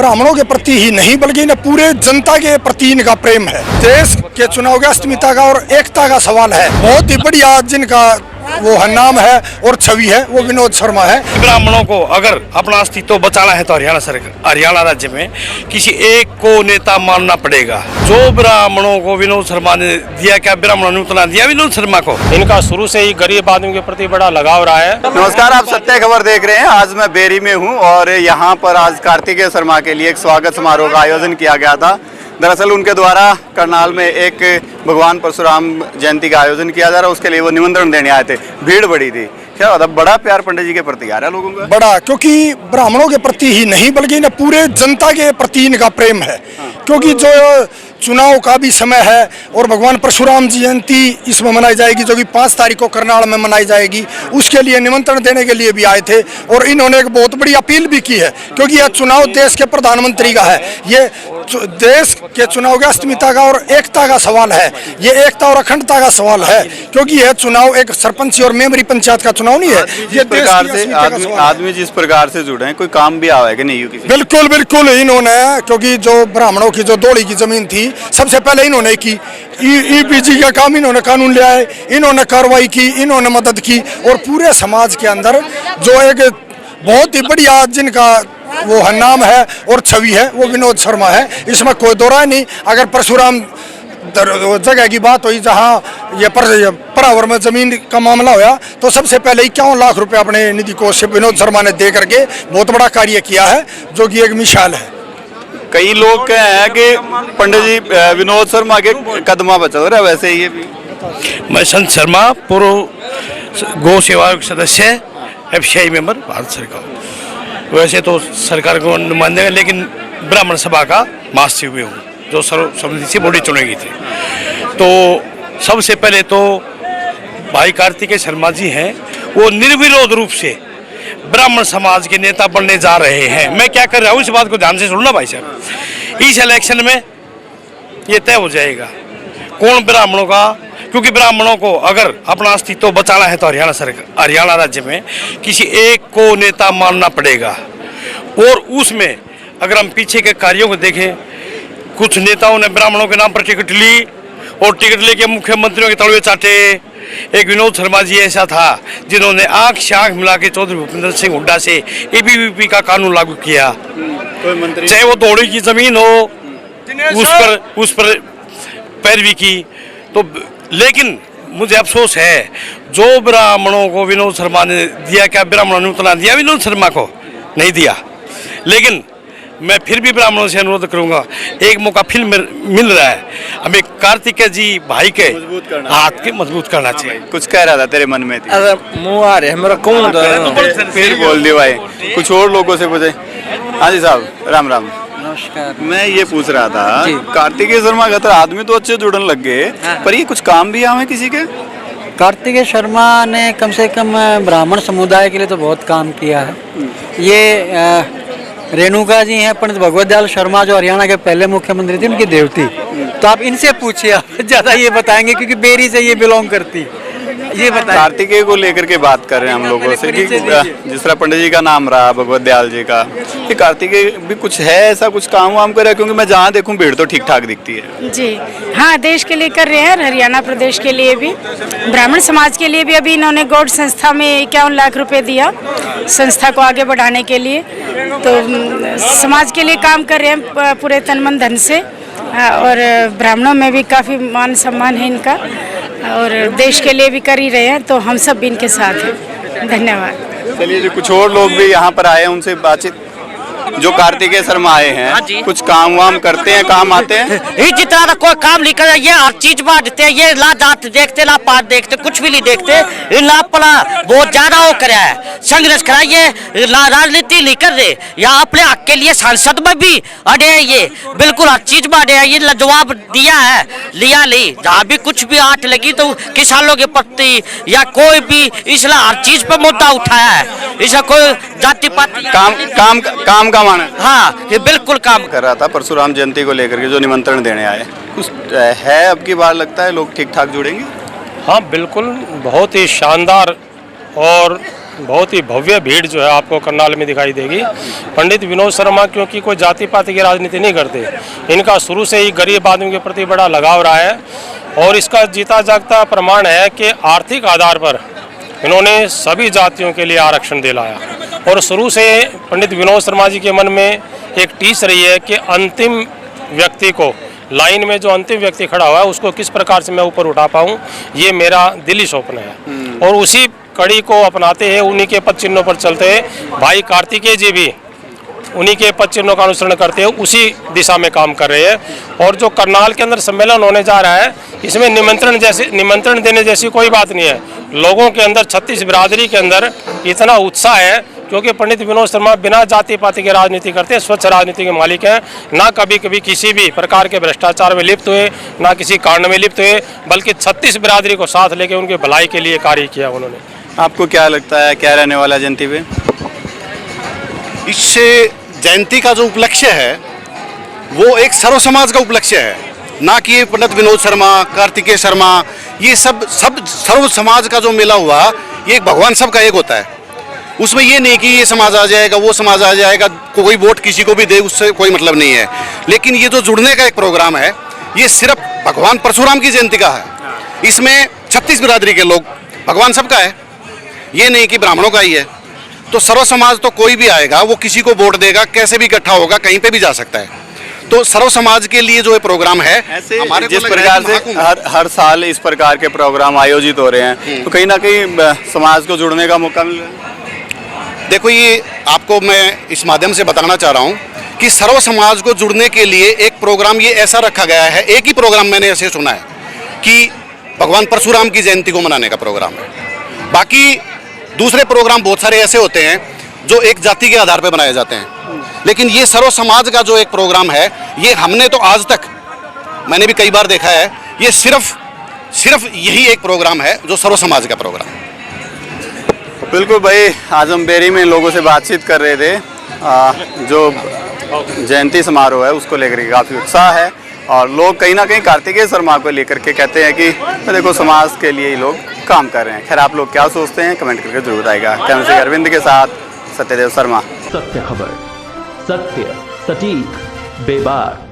ब्राह्मणों के प्रति ही नहीं बल्कि इन्हें पूरे जनता के प्रति इनका प्रेम है। देश के चुनाव की अस्मिता का और एकता का सवाल है। बहुत ही बढ़िया जिनका वो नाम है और छवि है वो विनोद शर्मा है। ब्राह्मणों को अगर अपना अस्तित्व बचाना है तो हरियाणा राज्य में किसी एक को नेता मानना पड़ेगा। जो ब्राह्मणों को विनोद शर्मा ने दिया, क्या ब्राह्मणों ने उतना दिया विनोद शर्मा को? इनका शुरू से ही गरीब आदमी के प्रति बड़ा लगाव रहा है। नमस्कार, आप सत्य खबर देख रहे हैं। आज मैं बेरी में हूं और यहाँ पर आज कार्तिकेय शर्मा के लिए एक स्वागत समारोह का आयोजन किया गया था। दरअसल उनके द्वारा करनाल में एक भगवान परशुराम जयंती का आयोजन किया जा रहा है, उसके लिए वो निमंत्रण देने आए थे। भीड़ बड़ी थी। क्या होता, बड़ा प्यार पंडित जी के प्रति आ रहा है लोगों का? बड़ा, क्योंकि ब्राह्मणों के प्रति ही नहीं बल्कि इन्हें पूरे जनता के प्रति इनका प्रेम है। क्योंकि जो चुनाव का भी समय है और भगवान परशुराम जयंती इसमें मनाई जाएगी, जो कि 5 तारीख को करनाल में मनाई जाएगी, उसके लिए निमंत्रण देने के लिए भी आए थे। और इन्होंने एक बहुत बड़ी अपील भी की है, क्योंकि यह चुनाव देश के प्रधानमंत्री का है। ये देश के चुनाव की अस्मिता का और एकता का सवाल है। ये एकता और अखंडता का सवाल है, क्योंकि यह चुनाव एक सरपंच और मेमरी पंचायत का चुनाव नहीं है। ये प्रकार से आदमी जिस प्रकार से जुड़े हैं, कोई काम भी आवे कि नहीं? बिल्कुल बिल्कुल इन्होंने, क्योंकि जो ब्राह्मणों की जो दौड़ी की जमीन थी सबसे पहले इन्होंने की। ईपीजी का काम इन्होंने कानून ले आए, इन्होंने कार्रवाई की, इन्होंने मदद की। और पूरे समाज के अंदर जो एक बहुत ही बढ़िया जिनका वो नाम है और छवि है वो विनोद शर्मा है। इसमें कोई दो राय नहीं। अगर परशुराम जगह की बात हुई जहाँ ये परावर में जमीन का मामला होया, तो सबसे पहले 51 लाख रुपए अपने निधि कोष से विनोद शर्मा ने दे करके बहुत बड़ा कार्य किया है, जो कि एक मिसाल है। कई लोग कह हैं कि पंडित जी विनोद शर्मा के कदमा बचा रहा है, वैसे ही भी। मैं संत शर्मा, पूर्व गौ सेवा आयोग सदस्य, FCI मेंबर, भारत सरकार। वैसे तो सरकार को नुमाइंदे, लेकिन ब्राह्मण सभा का महासचिव भी हूँ, जो सर्वसम्मति से बॉडी चुनेगी थी। तो सबसे पहले तो भाई कार्तिकेय शर्मा जी हैं, वो निर्विरोध रूप से ब्राह्मण समाज के नेता बनने जा रहे हैं। मैं क्या कर रहा हूँ इस बात को ध्यान से सुनना भाई साहब। इस इलेक्शन में ये तय हो जाएगा कौन ब्राह्मणों का, क्योंकि ब्राह्मणों को अगर अपना अस्तित्व बचाना है तो हरियाणा राज्य में किसी एक को नेता मानना पड़ेगा। और उसमें अगर हम पीछे के कार्यों को देखें, कुछ नेताओं ने ब्राह्मणों के नाम पर टिकट ली और टिकट लेके मुख्यमंत्रियों के तलवे चाटे। एक विनोद शर्मा जी ऐसा था जिन्होंने आंख से आंख मिला के चौधरी भूपेंद्र सिंह हुड्डा से ABVP का कानून लागू किया। चाहे वो दौड़ी की जमीन हो, उस पर पैरवी की। तो लेकिन मुझे अफसोस है, जो ब्राह्मणों को विनोद शर्मा ने दिया, क्या ब्राह्मणों ने उतना दिया विनोद शर्मा को? नहीं दिया। लेकिन मैं फिर भी ब्राह्मणों से अनुरोध करूंगा, एक मौका फिर मिल रहा है, हमें कार्तिकेय जी भाई के हाथ के मजबूत करना चाहिए। कुछ कह रहा था तेरे मन में? मुँह आ रहे मेरा कौन फिर बोल दिया भाई, कुछ और लोगों से पूछे। हाँ जी साहब, राम राम। नमस्कार। मैं ये पूछ रहा था, कार्तिकेय शर्मा का तो आदमी तो अच्छे जुड़न लग गए, पर ये कुछ काम भी आवे किसी के? कार्तिकेय शर्मा ने कम से कम ब्राह्मण समुदाय के लिए तो बहुत काम किया है। ये रेणुका जी हैं, पंडित भगवत दयाल शर्मा, जो हरियाणा के पहले मुख्यमंत्री थे, उनकी देवती। तो आप इनसे पूछिए, ज़्यादा ये बताएंगे, क्योंकि बेरी से ये बिलोंग करती। ये बताएं। कार्तिकेय को लेकर के बात कर रहे हैं हम लोगों से कि जिस तरह पंडित जी का नाम रहा, भगवत दयाल जी का, कि कार्तिकेय भी कुछ है ऐसा, कुछ काम वाम करे? क्योंकि मैं जहाँ देखूँ भीड़ तो ठीक ठाक दिखती है। जी हाँ, देश के लिए कर रहे हैं, हरियाणा प्रदेश के लिए भी, ब्राह्मण समाज के लिए भी। अभी इन्होंने गौड़ संस्था में 51 लाख रुपए दिया, संस्था को आगे बढ़ाने के लिए। तो समाज के लिए काम कर रहे हैं पूरे तन मन धन से। और ब्राह्मणों में भी काफ़ी मान सम्मान है इनका, और देश के लिए भी कर ही रहे हैं। तो हम सब भी इनके साथ हैं। धन्यवाद। चलिए, जो कुछ और लोग भी यहाँ पर आए हैं उनसे बातचीत। जो कार्तिकेय शर्मा आए हैं, कुछ काम वाम करते हैं, काम आते हैं? ये जितना ना कोई काम नहीं करे, ये हर चीज बांटते हैं। ये ला जात देखते, ला पात देखते, कुछ भी नहीं देखते। ला पड़ा बहुत ज्यादा हो कर है, संघर्ष करा, ये राजनीति नहीं कर रहे। यहाँ अपने हक के लिए सांसद में भी अड़े हैं, ये बिल्कुल हर चीज बांटे हैं। ये जवाब दिया है, लिया नहीं। जहाँ भी कुछ भी आठ लगी तो किसानों के प्रति या कोई भी इसलिए हर चीज पे मुद्दा उठाया है। इसका कोई जाति पाति काम का माना। हाँ, ये बिल्कुल काम कर रहा था। परशुराम जयंती को लेकर के जो निमंत्रण देने आए, कुछ है अब की बार? लगता है लोग ठीक ठाक जुड़ेंगे? हाँ बिल्कुल, बहुत ही शानदार और बहुत ही भव्य भीड़ जो है आपको करनाल में दिखाई देगी। पंडित विनोद शर्मा क्योंकि कोई जाति पाति की राजनीति नहीं करते, इनका शुरू से ही गरीब आदमी के प्रति बड़ा लगाव रहा है और इसका जीता जागता प्रमाण है कि आर्थिक आधार पर इन्होंने सभी जातियों के लिए आरक्षण दिलाया। और शुरू से पंडित विनोद शर्मा जी के मन में एक टीस रही है कि अंतिम व्यक्ति को, लाइन में जो अंतिम व्यक्ति खड़ा हुआ है उसको किस प्रकार से मैं ऊपर उठा पाऊँ, ये मेरा दिली स्वप्न है। और उसी कड़ी को अपनाते हैं, उन्हीं के पद चिन्हों पर चलते हैं। भाई कार्तिकेय जी भी उन्हीं के पद चिन्हों का अनुसरण करते हुए उसी दिशा में काम कर रहे हैं। और जो करनाल के अंदर सम्मेलन होने जा रहा है, इसमें निमंत्रण देने जैसी कोई बात नहीं है। लोगों के अंदर 36 बिरादरी के अंदर इतना उत्साह है क्योंकि पंडित विनोद शर्मा बिना जाति पाति की राजनीति करते, स्वच्छ राजनीति के मालिक हैं। ना कभी कभी किसी भी प्रकार के भ्रष्टाचार में लिप्त हुए, ना किसी कांड में लिप्त हुए, बल्कि 36 बिरादरी को साथ लेकर उनके भलाई के लिए कार्य किया उन्होंने। आपको क्या लगता है क्या रहने वाला जयंती पे? इससे जयंती का जो उपलक्ष्य है वो एक सर्व समाज का उपलक्ष्य है, ना कि ये पंडित विनोद शर्मा, कार्तिकेय शर्मा, ये सब सर्व समाज का जो मेला हुआ, ये भगवान सबका एक होता है। उसमें ये नहीं कि ये समाज आ जाएगा, वो समाज आ जाएगा, कोई वोट किसी को भी दे, उससे कोई मतलब नहीं है। लेकिन ये जो जुड़ने का एक प्रोग्राम है, ये सिर्फ भगवान परशुराम की जयंती का है। इसमें 36 बिरादरी के लोग, भगवान सबका है, ये नहीं कि ब्राह्मणों का ही है। तो सर्व समाज तो कोई भी आएगा, वो किसी को वोट देगा, कैसे भी इकट्ठा होगा, कहीं पे भी जा सकता है। तो सर्व समाज के लिए जो ये प्रोग्राम है, ऐसे हमारे जिस प्रकार से हर साल इस प्रकार के प्रोग्राम आयोजित हो रहे हैं, तो कहीं ना कहीं समाज को जुड़ने का मौका मिल रहा है। देखो, ये आपको मैं इस माध्यम से बताना चाह रहा हूँ कि सर्व समाज को जुड़ने के लिए एक प्रोग्राम ये ऐसा रखा गया है। एक ही प्रोग्राम मैंने ऐसे सुना है कि भगवान परशुराम की जयंती को मनाने का प्रोग्राम है। बाकी दूसरे प्रोग्राम बहुत सारे ऐसे होते हैं जो एक जाति के आधार पर बनाए जाते हैं, लेकिन ये सर्व समाज का जो एक प्रोग्राम है, ये हमने तो आज तक, मैंने भी कई बार देखा है, ये सिर्फ यही एक प्रोग्राम है जो सर्व समाज का प्रोग्राम है। बिल्कुल भाई, आज हम बेरी में लोगों से बातचीत कर रहे थे। जो जयंती समारोह है उसको लेकर काफ़ी उत्साह है और लोग कहीं ना कहीं कार्तिकेय शर्मा को लेकर के कहते हैं कि देखो समाज के लिए ही लोग काम कर रहे हैं। खैर, आप लोग क्या सोचते हैं कमेंट करके जरूर आएगा। कैमरे से अरविंद के साथ सत्यदेव शर्मा। सत्य खबर, सत्य, सटीक, बेबाक।